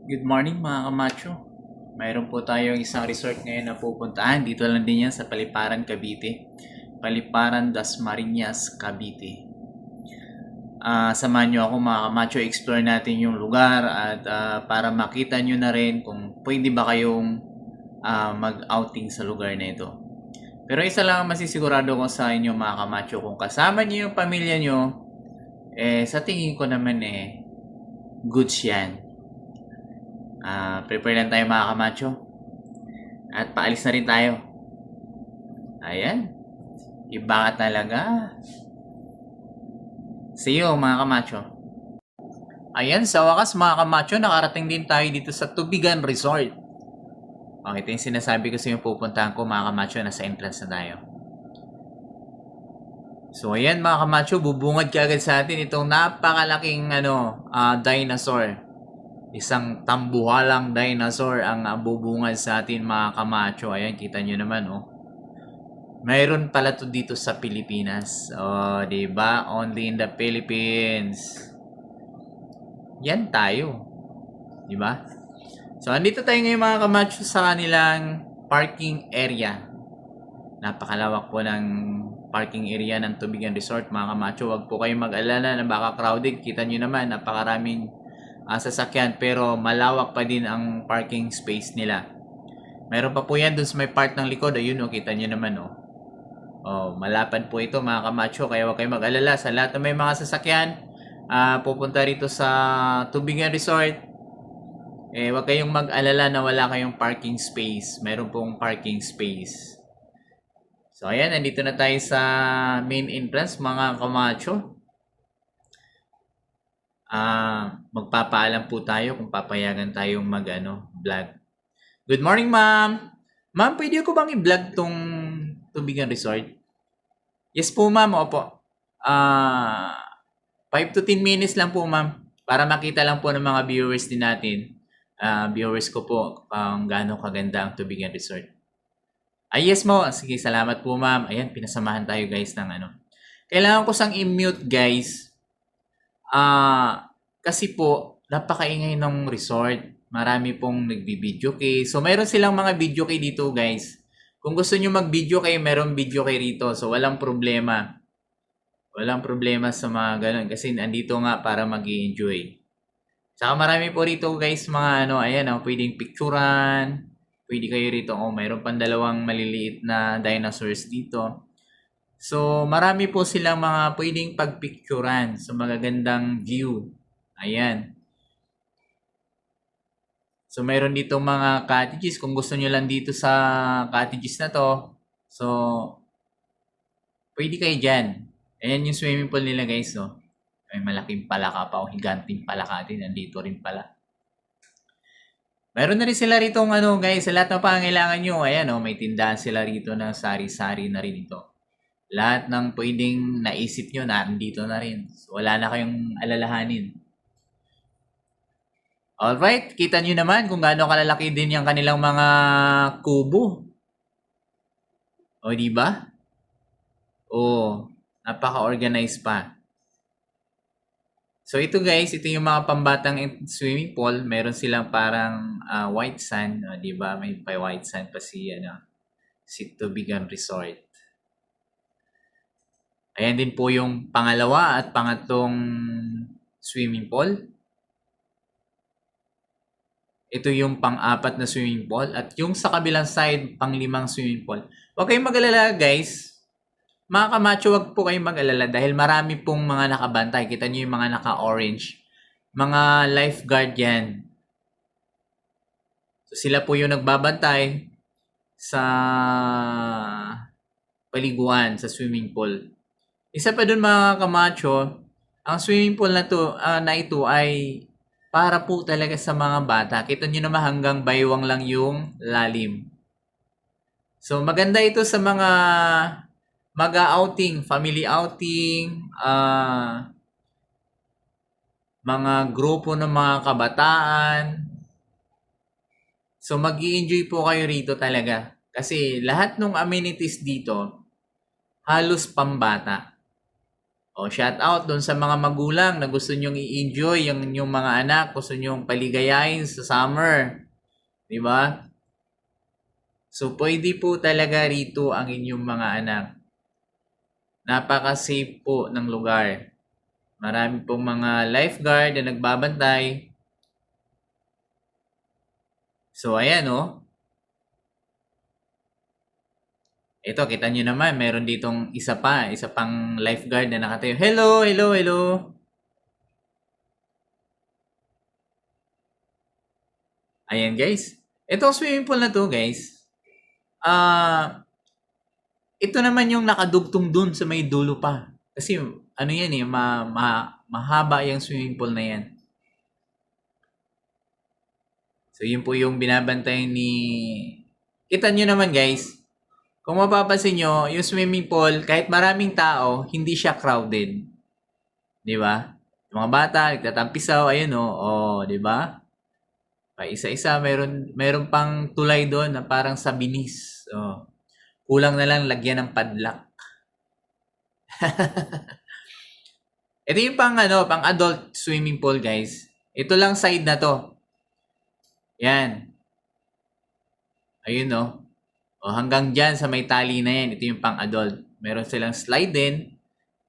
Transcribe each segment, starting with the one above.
Good morning mga kamacho. Mayroon po tayong isang resort ngayon na pupuntahan. Dito lang din yan sa Paliparan, Cavite. Paliparan, Dasmariñas, Cavite. Samahan nyo ako mga kamacho, explore natin yung lugar at para makita nyo na rin kung pwede ba kayong mag-outing sa lugar na ito. Pero isa lang ang masisigurado ko sa inyo mga kamacho, kung kasama nyo yung pamilya nyo, sa tingin ko naman goods yan. Prepare lang tayo mga kamacho. At paalis na rin tayo. Ayan. Iba ka talaga. See you mga kamacho. Ayan, sa wakas mga kamacho, nakarating din tayo dito sa Tubigan Resort. Okay, ito yung sinasabi ko sa inyo pupuntahan ko mga kamacho. Nasa entrance na tayo. So ayan mga kamacho, bubungad ka agad sa atin itong napakalaking dinosaur. Isang tambuhalang dinosaur ang bubungad sa atin mga kamacho. Ayan, kita nyo naman Mayroon pala to dito sa Pilipinas. Diba? Only in the Philippines. Yan tayo. Diba? So, andito tayo ngayon mga kamacho sa kanilang parking area. Napakalawak po ng parking area ng Tubigan Resort mga kamacho. Huwag po kayong mag-alala na baka crowded. Kita nyo naman, napakaraming sasakyan pero malawak pa din ang parking space nila. Meron pa po yan dun sa may part ng likod. Ayun kita nyo naman malapad po ito mga kamacho, kaya huwag kayong mag-alala sa lahat ng may mga sasakyan pupunta rito sa Tubigan Resort. Huwag kayong mag-alala na wala kayong parking space. Meron pong parking space. So ayan, nandito na tayo sa main entrance mga kamacho. Magpapaalam po tayo kung papayagan tayong vlog. Good morning, ma'am. Ma'am, pwede ko bang i-vlog tong Tubigan Resort? Yes po, ma'am. Opo. 5 to 10 minutes lang po, ma'am. Para makita lang po ng mga viewers din natin. Viewers ko po kung gaano kaganda ang Tubigan Resort. Yes mo. Sige, salamat po, ma'am. Ayan, pinasamahan tayo guys ng Kailangan ko sang i-mute guys. Kasi po, napakaingay ng resort. Marami pong nagbi-video kay. So, mayroon silang mga video kay dito, guys. Kung gusto nyo mag-video kay, mayroon video kay rito. So, walang problema. Walang problema sa mga ganun. Kasi andito nga para mag-i-enjoy. Saka marami po rito, guys, mga pwedeng picturean. Pwede kayo rito. Mayroon pang dalawang maliliit na dinosaurs dito. So, marami po silang mga pwedeng pagpicturan sa magagandang view. Ayan. So, mayroon dito mga cottages. Kung gusto nyo lang dito sa cottages na to, so, pwede kayo dyan. Ayan yung swimming pool nila guys, May malaking palaka pa higanting palaka din. Nandito rin pala. Meron na rin sila rito guys, sa lahat ng pangailangan nyo. Ayan, may tindahan sila rito ng sari-sari na rin ito. Lahat ng pwedeng naisip nyo, nandito na rin. So, wala na kayong alalahanin. Alright, kita nyo naman kung gaano kalalaki din yung kanilang mga kubo. Diba? Napaka-organized pa. So, ito guys, ito yung mga pambatang swimming pool. Meron silang parang white sand. Diba? May white sand pa si Tubigan Resort. Ayan din po yung pangalawa at pangatlong swimming pool. Ito yung pang-apat na swimming pool. At yung sa kabilang side, pang-limang swimming pool. Huwag kayong mag-alala guys. Mga kamacho, huwag po kayong mag-alala dahil marami pong mga nakabantay. Kita nyo yung mga naka-orange. Mga lifeguard yan. So sila po yung nagbabantay sa paliguan, sa swimming pool. Isa pa dun mga kamacho, ang swimming pool na ito ay para po talaga sa mga bata. Kita nyo naman hanggang baywang lang yung lalim. So maganda ito sa mga mag-outing, family outing, mga grupo ng mga kabataan. So mag-i-enjoy po kayo rito talaga. Kasi lahat ng amenities dito, halos pambata. O, shout out doon sa mga magulang na gusto nyong i-enjoy yung inyong mga anak, gusto nyong paligayahin sa summer. Di ba? So, pwede po talaga rito ang inyong mga anak. Napaka-safe po ng lugar. Marami pong mga lifeguard na nagbabantay. So, ayan o. Ito, kita nyo naman, meron ditong isa pang lifeguard na nakatayo. Hello, hello, hello. Ayan guys. Itong swimming pool na to guys. Ito naman yung nakadugtong dun sa may dulo pa. Kasi ano yan eh, mahaba yung swimming pool na yan. So yun po yung binabantayan ni... Kita nyo naman guys, kung mapapansin nyo, yung swimming pool, kahit maraming tao, hindi siya crowded. Di ba? Yung mga bata, nagtatampisaw, ayun o, di ba? Pa isa-isa, meron pang tulay doon na parang sa binis. So, kulang na lang lagyan ng padlock. Ito yung pang adult swimming pool, guys. Ito lang side na to. Yan. Ayun no. O hanggang diyan sa may tali na yan, ito yung pang adult. Meron silang slide din.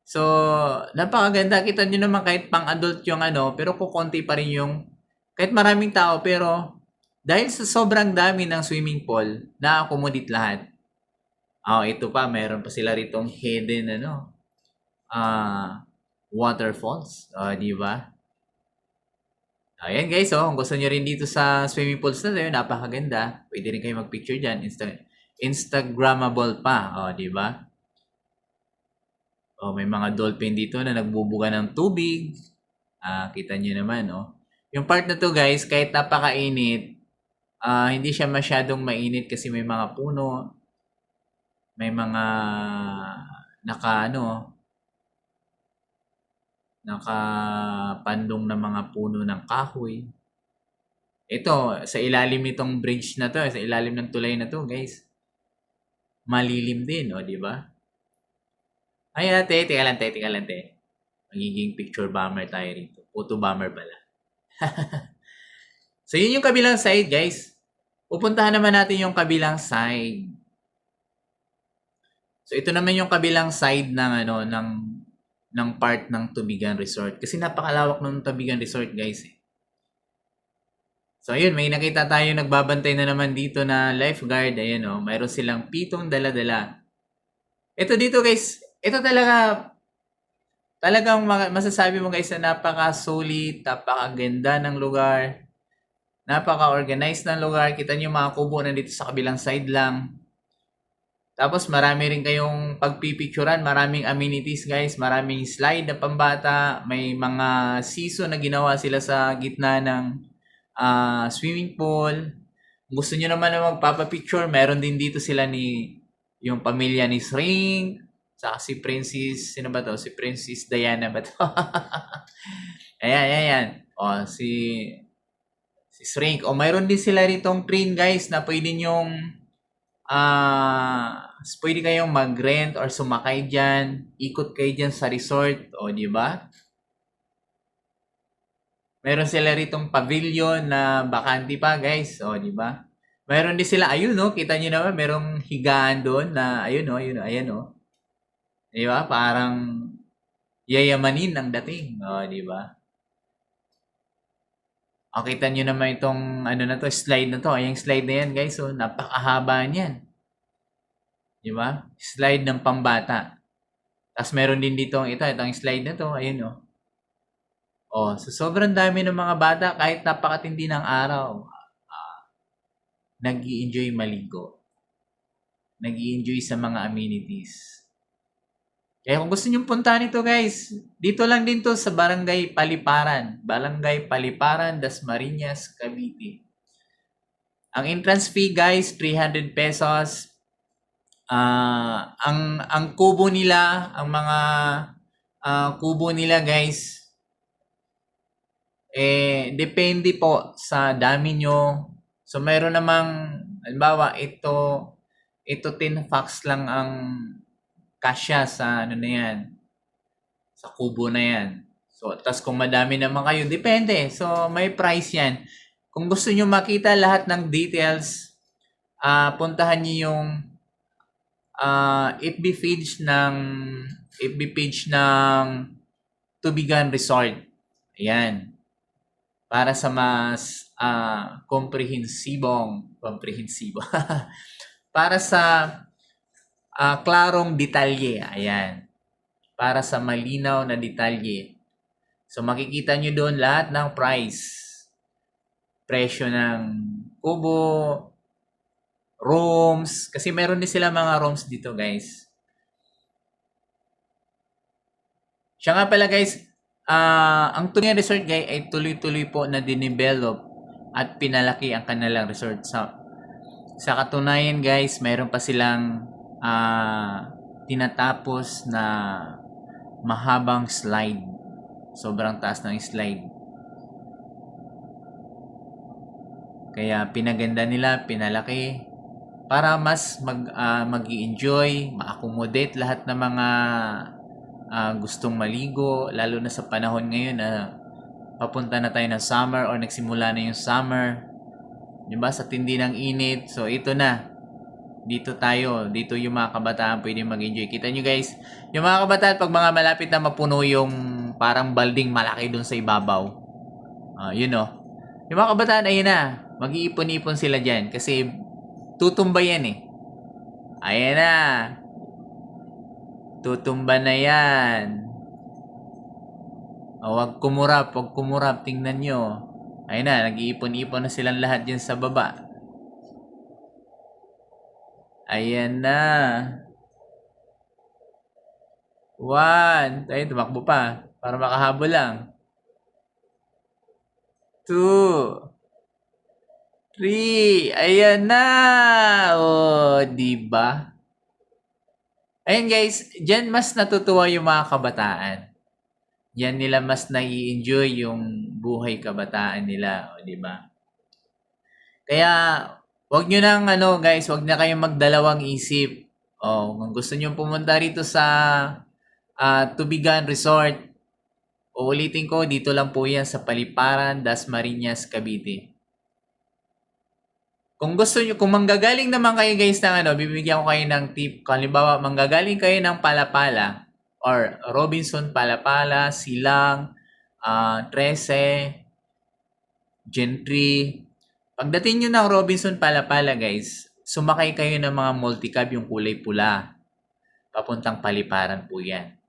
So, napakaganda. Kita nyo naman kahit pang adult yung pero kukonti pa rin yung kahit maraming tao, pero dahil sa sobrang dami ng swimming pool, na-accommodate lahat. Ito pa, meron pa sila ritong hidden waterfalls. Di ba? Ayan guys, kung gusto nyo rin dito sa swimming pools na tayo, napakaganda. Pwede rin kayo mag-picture dyan. Instagrammable pa. Di ba? May mga dolphin dito na nagbubuga ng tubig. Kita nyo naman, Yung part na to guys, kahit napakainit, hindi siya masyadong mainit kasi may mga puno, may mga nakapandong na mga puno ng kahoy. Ito, sa ilalim nitong bridge na to, sa ilalim ng tulay na to, guys. Malilim din, di ba? Ay, teka lang, te. Magiging picture bomber tayo rito. Photo bomber pala. So, yun yung kabilang side, guys. Pupuntahan naman natin yung kabilang side. So, ito naman yung kabilang side ng part ng Tubigan Resort. Kasi napakalawak ng Tubigan Resort, guys. So, ayun, may nakita tayo nagbabantay na naman dito na lifeguard. Ayan, mayroon silang pitong dala-dala. Ito dito, guys. Ito talagang masasabi mo, guys, na napaka-solid, napakaganda ng lugar. Napaka-organized ng lugar. Kita niyo mga kubo na dito sa kabilang side lang. Tapos marami rin kayong pagpipicturan, maraming amenities guys, maraming slide na pambata, may mga season na ginawa sila sa gitna ng swimming pool. Gusto nyo naman na magpapapicture, meron din dito sila yung pamilya ni Shrink, saka si Princess, sino ba to? Si Princess Diana ba to? Ayan. Si Shrink. Mayroon din sila ritong train guys na pwede nyong pwede kayong mag-rent or sumakay dyan. Ikot kayo dyan sa resort. Di ba? Meron sila ritong pavilion na bakante pa, guys. Di ba? Meron din sila, ayun, kita nyo naman, merong higaan doon na, ayan, Di ba? Parang yayamanin ang dating. Di ba? Kita nyo naman itong slide na to. Yung slide na yan, guys. Napakahaba niyan. Di ba? Slide ng pambata. Tapos meron din dito itong slide na to. Ayun, so sobrang dami ng mga bata kahit napakatindi ng araw. Nag-i-enjoy maligo. Nag-i-enjoy sa mga amenities. Kaya kung gusto nyo puntahan ito guys, dito lang din to sa Barangay Paliparan. Barangay Paliparan, Dasmariñas, Cavite. Ang entrance fee guys, 300 pesos. Ang kubo nila, ang mga kubo nila guys, depende po sa dami nyo. So, mayroon namang, halimbawa, ito 10 facts lang ang kasya sa sa kubo na yan. So, tas kung madami naman kayo, depende. So, may price yan. Kung gusto nyo makita lahat ng details, puntahan nyo yung FB page ng Tubigan Resort. Ayan. Para sa mas komprehensibo. Para sa klarong detalye. Ayan. Para sa malinaw na detalye. So, makikita nyo doon lahat ng price. Presyo ng kubo, rooms. Kasi meron din sila mga rooms dito, guys. Siya nga pala, guys, ang Tubigan Resort, guys, ay tuloy-tuloy po na dinevelop at pinalaki ang kanilang resort. Sa katunayan, guys, mayroon pa silang tinatapos na mahabang slide. Sobrang taas ng slide. Kaya pinaganda nila, pinalaki para mas mag-i-enjoy, ma-accommodate lahat ng mga gustong maligo, lalo na sa panahon ngayon na papunta na tayo ng summer or nagsimula na yung summer. Diba? Sa tindi ng init. So, ito na. Dito tayo. Dito yung mga kabataan pwede mag-enjoy. Kita nyo, guys. Yung mga kabataan, pag mga malapit na mapuno yung parang balding malaki dun sa ibabaw. Yun o. Yung mga kabataan, ayun na. Mag-iipon-ipon sila dyan. Kasi tutumba yan eh. Ayan na. Tutumba na yan. Huwag kumurap. Tingnan nyo. Ayun na. Nag-iipon-ipon na silang lahat dyan sa baba. Ayan na. 1. Ayun, tumakbo pa. Para makahabol lang. 2. 3. Ayan na. Diba? Ayan guys, dyan mas natutuwa yung mga kabataan. Yan nila mas nai-enjoy yung buhay kabataan nila, diba? Kaya, wag nyo nang guys, wag na kayong magdalawang isip. Kung gusto nyo pumunta rito sa Tubigan Resort, uulitin ko, dito lang po yan sa Paliparan, Dasmariñas, Cavite. Kung gusto nyo, kung manggagaling naman kayo guys ng bibigyan ko kayo ng tip. Kung halimbawa, manggagaling kayo ng Palapala or Robinson Palapala, Silang, 13, Gentry. Pagdating nyo ng Robinson Palapala guys, sumakay kayo ng mga multicab yung kulay pula. Papuntang Paliparan po yan.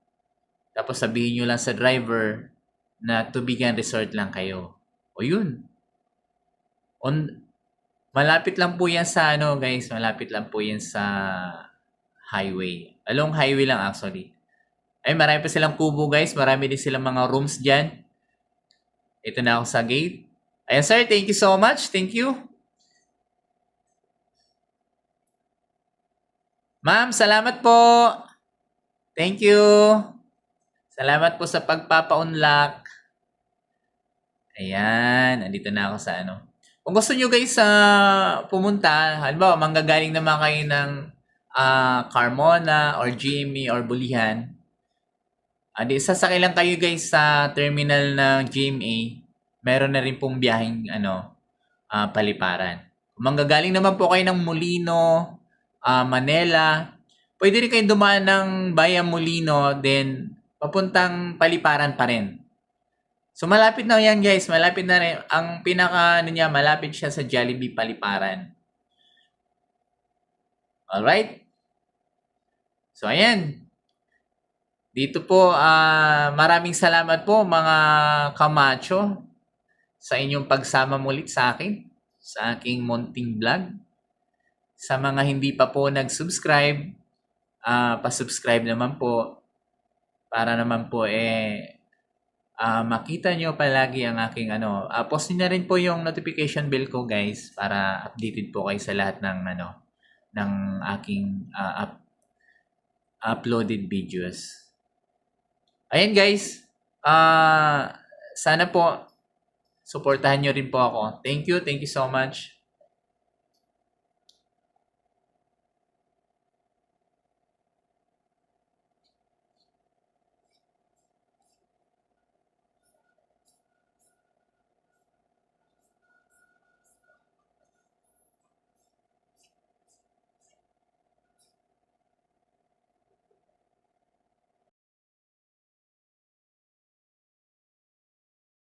Tapos sabihin nyo lang sa driver na Tubigan Resort lang kayo. O yun. Malapit lang po yan sa guys. Malapit lang po yan sa highway. Along highway lang actually. Ay, marami pa silang kubo guys. Marami din silang mga rooms dyan. Ito na ako sa gate. Ayan sir, thank you so much. Thank you. Ma'am, salamat po. Thank you. Salamat po sa pagpapa-unlock. Ayan, andito na ako sa Kung gusto nyo guys pumunta, halimbawa manggagaling naman kayo ng Carmona or GMA or Bulihan, sasakay lang kayo guys sa terminal ng GMA. Meron na rin pong biyaheng Paliparan. Kung manggagaling naman po kayo ng Molino, Manila, pwede rin kayo dumaan ng Bayang Molino, then papuntang Paliparan pa rin. So, malapit na yan guys. Malapit na rin. Ang pinaka, malapit siya sa Jollibee Paliparan. Alright? So, ayan. Dito po, maraming salamat po mga kamacho sa inyong pagsama mulit sa akin, sa aking munting vlog. Sa mga hindi pa po nag-subscribe, pa-subscribe naman po para naman po makita nyo palagi ang aking post nyo na rin po yung notification bell ko guys para updated po kayo sa lahat ng ng aking uploaded videos. Ayan guys, sana po suportahan nyo rin po ako. Thank you so much.